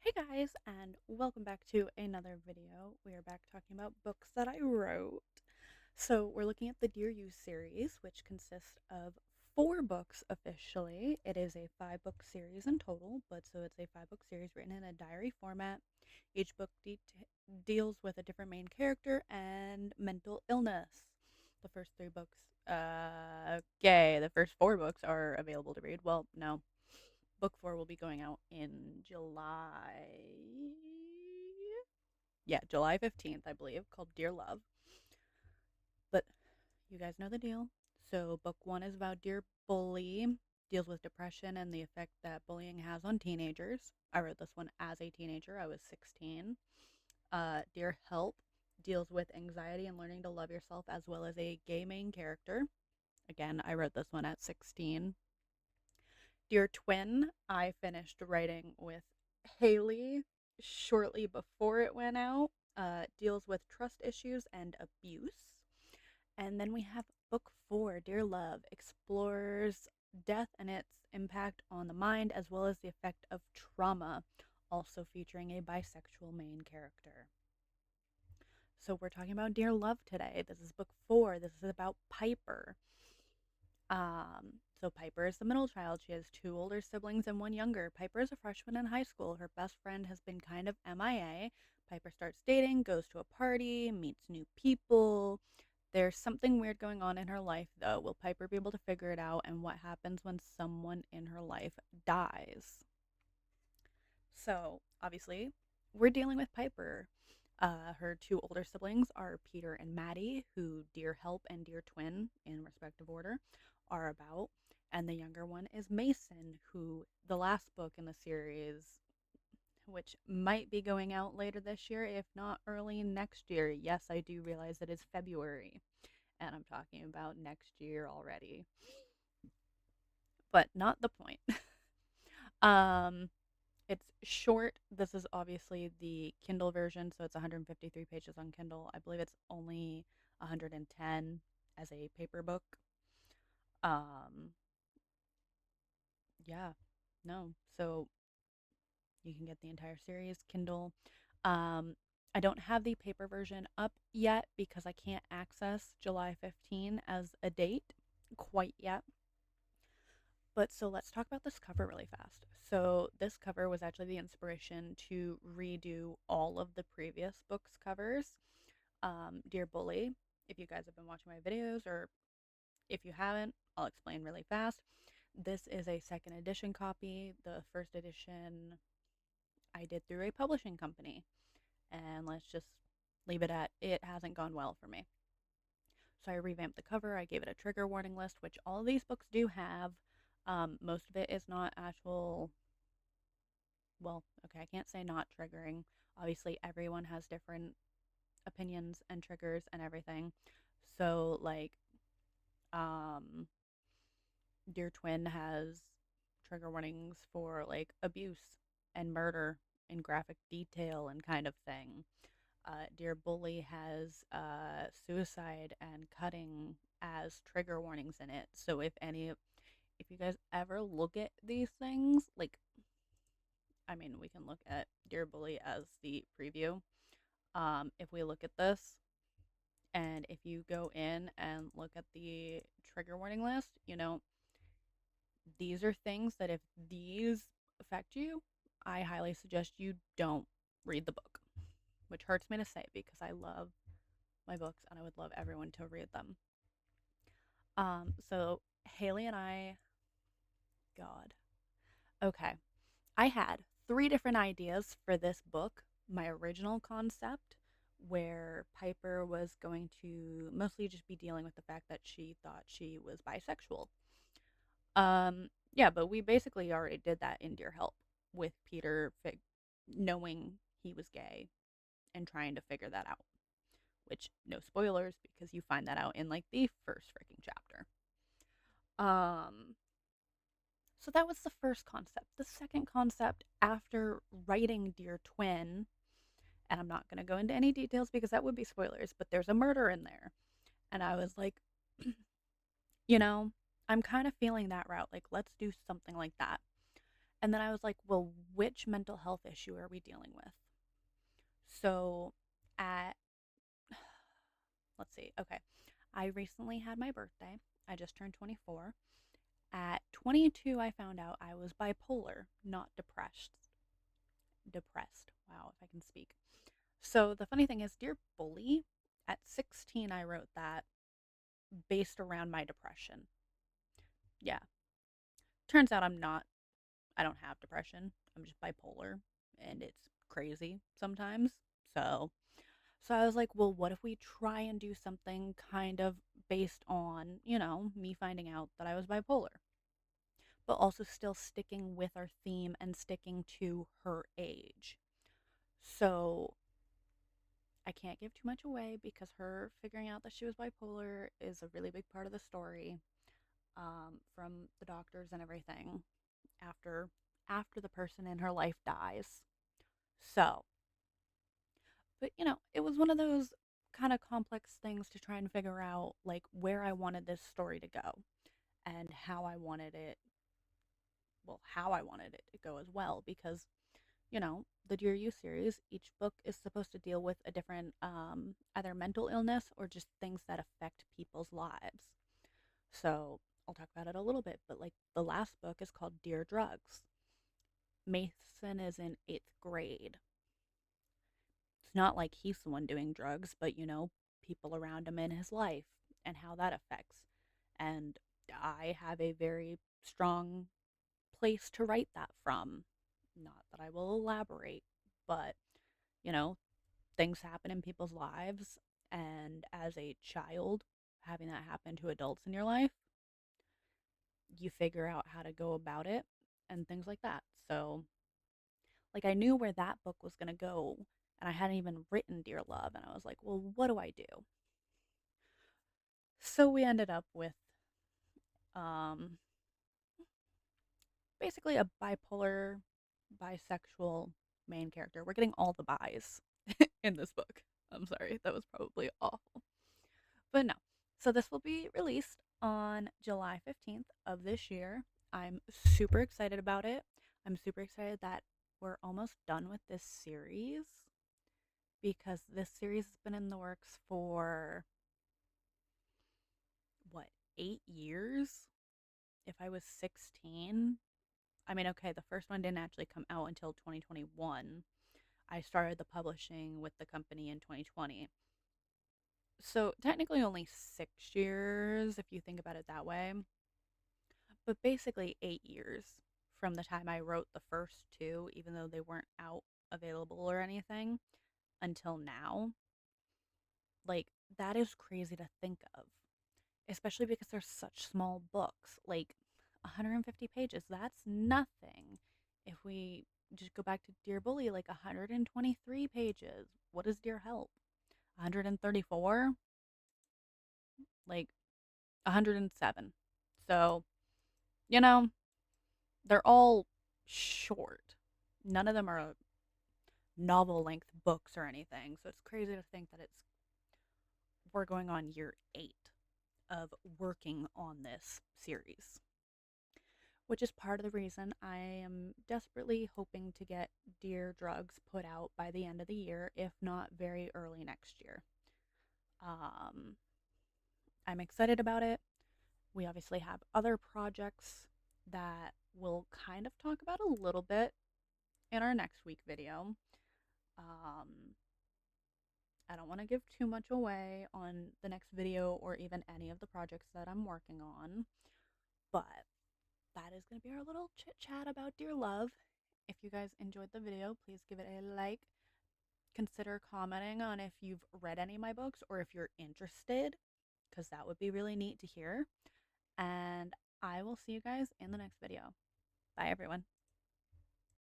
Hey guys, and welcome back to another video. We are back talking about books that I wrote. So, we're looking at the Dear You series, which consists of 4 books officially. It is a 5 book series in total, but so it's a 5 book series written in a diary format. Each book deals with a different main character and mental illness. The first 3 books, the first 4 books are available to read. Well, no, book 4 will be going out in July. Yeah, July 15th, I believe, called Dear Love. But you guys know the deal. So, book 1 is about Dear Bully, deals with depression and the effect that bullying has on teenagers. I wrote this one as a teenager, I was 16. Dear Help deals with anxiety and learning to love yourself, as well as a gay main character. Again, I wrote this one at 16. Dear Twin, I finished writing with Haley shortly before it went out. Deals with trust issues and abuse. And then we have book 4, Dear Love, explores death and its impact on the mind, as well as the effect of trauma, also featuring a bisexual main character. So we're talking about Dear Love today. This is book 4. This is about Piper. So Piper is the middle child. She has 2 older siblings and 1 younger. Piper is a freshman in high school. Her best friend has been kind of MIA. Piper starts dating, goes to a party, meets new people. There's something weird going on in her life, though. Will Piper be able to figure it out? And what happens when someone in her life dies? So, obviously, we're dealing with Piper. Her 2 older siblings are Peter and Maddie, who Dear Help and Dear Twin, in respective order, are about. And the younger one is Mason, who the last book in the series, which might be going out later this year, if not early next year. Yes, I do realize it is February, and I'm talking about next year already. But not the point. um, It's short. This is obviously the Kindle version, so it's 153 pages on Kindle. I believe it's only 110 as a paper book. Um, yeah, no. So you can get the entire series Kindle. Um, I don't have the paper version up yet because I can't access July 15 as a date quite yet. But so let's talk about this cover really fast. So this cover was actually the inspiration to redo all of the previous books covers. Dear Bully, if you guys have been watching my videos, or if you haven't, I'll explain really fast. This is a second edition copy. The first edition I did through a publishing company. And let's just leave it at it hasn't gone well for me. So I revamped the cover. I gave it a trigger warning list, which all of these books do have. Most of it is not actual. Well, okay, I can't say not triggering. Obviously, everyone has different opinions and triggers and everything. So, like, um, Dear Twin has trigger warnings for like abuse and murder in graphic detail and kind of thing. Dear Bully has suicide and cutting as trigger warnings in it. So if you guys ever look at these things, like, I mean, we can look at Dear Bully as the preview. If we look at this, and if you go in and look at the trigger warning list, these are things that if these affect you, I highly suggest you don't read the book, which hurts me to say because I love my books and I would love everyone to read them. So Haley and I, God, okay, I had 3 different ideas for this book. My original concept, where Piper was going to mostly just be dealing with the fact that she thought she was bisexual. Yeah, but we basically already did that in Dear Help with Peter knowing he was gay and trying to figure that out. Which, no spoilers, because you find that out in like the first freaking chapter. Um, so that was the first concept. The second concept, after writing Dear Twin, and I'm not going to go into any details because that would be spoilers, but there's a murder in there. And I was like, you know, I'm kind of feeling that route. Like, let's do something like that. And then I was like, well, which mental health issue are we dealing with? So at, let's see, okay, I recently had my birthday. I just turned 24. At 22, I found out I was bipolar, not depressed. Depressed. Wow, if I can speak. So the funny thing is, Dear Bully, at 16, I wrote that based around my depression. Yeah. Turns out I'm not, I don't have depression. I'm just bipolar and it's crazy sometimes. So, so I was like, well, what if we try and do something kind of based on, me finding out that I was bipolar, but also still sticking with our theme and sticking to her age. So I can't give too much away because her figuring out that she was bipolar is a really big part of the story, from the doctors and everything after the person in her life dies. So, but it was one of those kind of complex things to try and figure out like where I wanted this story to go and how I wanted it to go as well because the Dear You series, each book is supposed to deal with a different either mental illness or just things that affect people's lives. So I'll talk about it a little bit, but like the last book is called Dear Drugs. Mason is in 8th grade. It's not like he's the one doing drugs, but people around him in his life and how that affects. And I have a very strong place to write that from. Not that I will elaborate, but you know, things happen in people's lives. And as a child, having that happen to adults in your life, you figure out how to go about it and things like that. So, like, I knew where that book was going to go, and I hadn't even written Dear Love. And I was like, well, what do I do? So, we ended up with um, basically a bipolar, bisexual main character. We're getting all the bis in this book. I'm sorry, that was probably awful. But no. So this will be released on July 15th of this year. I'm super excited about it. I'm super excited that we're almost done with this series because this series has been in the works for what, 8 years? If I was 16, I mean, okay, the first one didn't actually come out until 2021. I started the publishing with the company in 2020. So technically only 6 years if you think about it that way, but basically 8 years from the time I wrote the first two, even though they weren't out available or anything, until now. Like, that is crazy to think of, especially because they're such small books. Like, 150 pages, that's nothing. If we just go back to Dear Bully, like 123 pages. What is Dear Help? 134? Like 107. So, you know, they're all short. None of them are novel length books or anything. So it's crazy to think that we're going on year 8 of working on this series, which is part of the reason I am desperately hoping to get Dear Drugs put out by the end of the year, if not very early next year. Um, I'm excited about it. We obviously have other projects that we'll kind of talk about a little bit in our next week video. Um, I don't want to give too much away on the next video or even any of the projects that I'm working on, but that is going to be our little chit chat about Dear Love. If you guys enjoyed the video, please give it a like. Consider commenting on if you've read any of my books or if you're interested, because that would be really neat to hear. And I will see you guys in the next video. Bye, everyone.